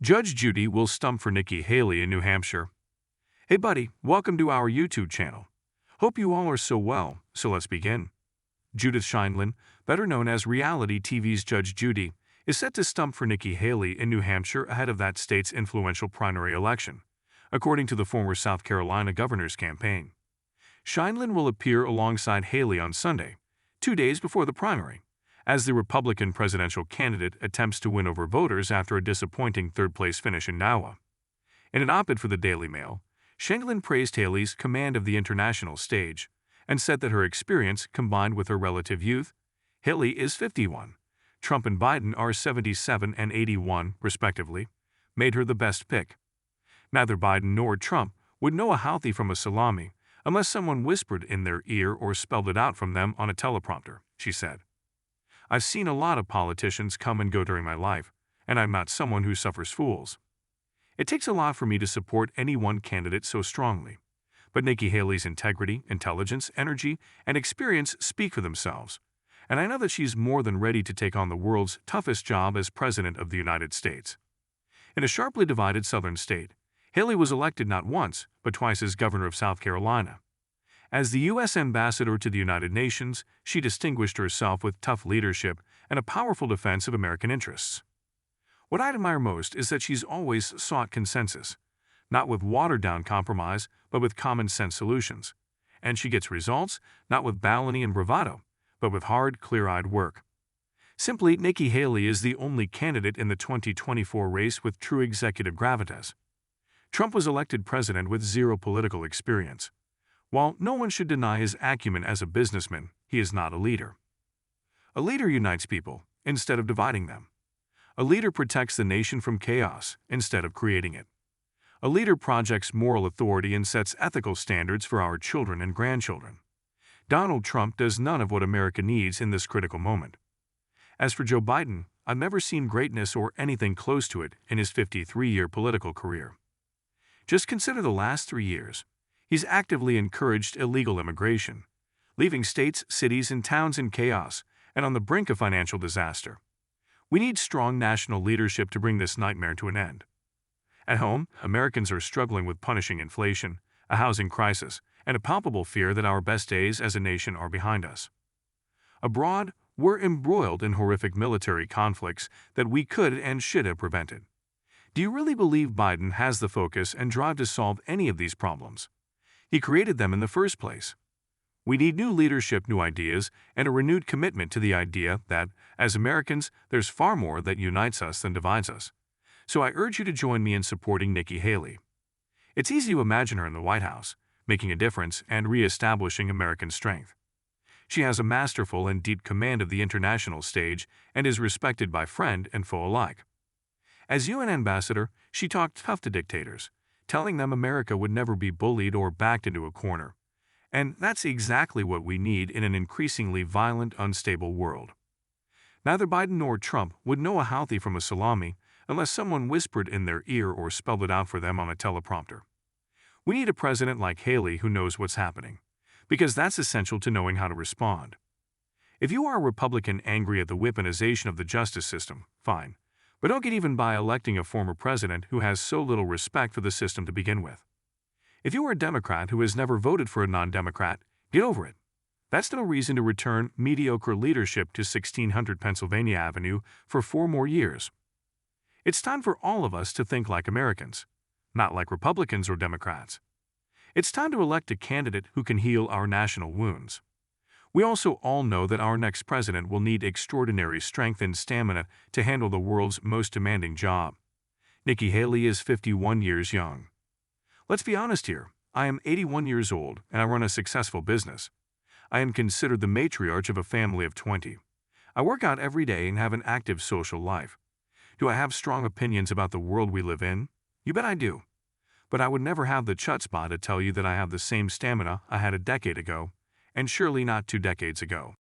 Judge Judy will stump for Nikki Haley in New Hampshire. Hey buddy, welcome to our YouTube channel. Hope you all are so well, so let's begin. Judith Sheindlin, better known as reality TV's Judge Judy, is set to stump for Nikki Haley in New Hampshire ahead of that state's influential primary election, according to the former South Carolina governor's campaign. Sheindlin will appear alongside Haley on Sunday, 2 days before the primary, as the Republican presidential candidate attempts to win over voters after a disappointing third-place finish in Iowa. In an op-ed for the Daily Mail, Sheindlin praised Haley's command of the international stage and said that her experience, combined with her relative youth — Haley is 51, Trump and Biden are 77 and 81, respectively — made her the best pick. Neither Biden nor Trump would know a houthie from a salami unless someone whispered in their ear or spelled it out from them on a teleprompter, she said. I've seen a lot of politicians come and go during my life, and I'm not someone who suffers fools. It takes a lot for me to support any one candidate so strongly, but Nikki Haley's integrity, intelligence, energy, and experience speak for themselves, and I know that she's more than ready to take on the world's toughest job as President of the United States. In a sharply divided southern state, Haley was elected not once, but twice as governor of South Carolina. As the U.S. ambassador to the United Nations, she distinguished herself with tough leadership and a powerful defense of American interests. What I admire most is that she's always sought consensus, not with watered-down compromise, but with common-sense solutions. And she gets results, not with baloney and bravado, but with hard, clear-eyed work. Simply, Nikki Haley is the only candidate in the 2024 race with true executive gravitas. Trump was elected president with zero political experience. While no one should deny his acumen as a businessman, he is not a leader. A leader unites people, instead of dividing them. A leader protects the nation from chaos, instead of creating it. A leader projects moral authority and sets ethical standards for our children and grandchildren. Donald Trump does none of what America needs in this critical moment. As for Joe Biden, I've never seen greatness or anything close to it in his 53-year political career. Just consider the last 3 years. He's actively encouraged illegal immigration, leaving states, cities, and towns in chaos and on the brink of financial disaster. We need strong national leadership to bring this nightmare to an end. At home, Americans are struggling with punishing inflation, a housing crisis, and a palpable fear that our best days as a nation are behind us. Abroad, we're embroiled in horrific military conflicts that we could and should have prevented. Do you really believe Biden has the focus and drive to solve any of these problems? He created them in the first place. We need new leadership, new ideas, and a renewed commitment to the idea that, as Americans, there's far more that unites us than divides us. So I urge you to join me in supporting Nikki Haley. It's easy to imagine her in the White House, making a difference and re-establishing American strength. She has a masterful and deep command of the international stage and is respected by friend and foe alike. As UN ambassador, she talked tough to dictators, telling them America would never be bullied or backed into a corner. And that's exactly what we need in an increasingly violent, unstable world. Neither Biden nor Trump would know a houthie from a salami unless someone whispered in their ear or spelled it out for them on a teleprompter. We need a president like Haley who knows what's happening, because that's essential to knowing how to respond. If you are a Republican angry at the weaponization of the justice system, fine, but don't get even by electing a former president who has so little respect for the system to begin with. If you are a Democrat who has never voted for a non-Democrat, get over it. That's no reason to return mediocre leadership to 1600 Pennsylvania Avenue for 4 more years. It's time for all of us to think like Americans, not like Republicans or Democrats. It's time to elect a candidate who can heal our national wounds. We also all know that our next president will need extraordinary strength and stamina to handle the world's most demanding job. Nikki Haley is 51 years young. Let's be honest here, I am 81 years old and I run a successful business. I am considered the matriarch of a family of 20. I work out every day and have an active social life. Do I have strong opinions about the world we live in? You bet I do. But I would never have the chutzpah to tell you that I have the same stamina I had a decade ago, and surely not 2 decades ago.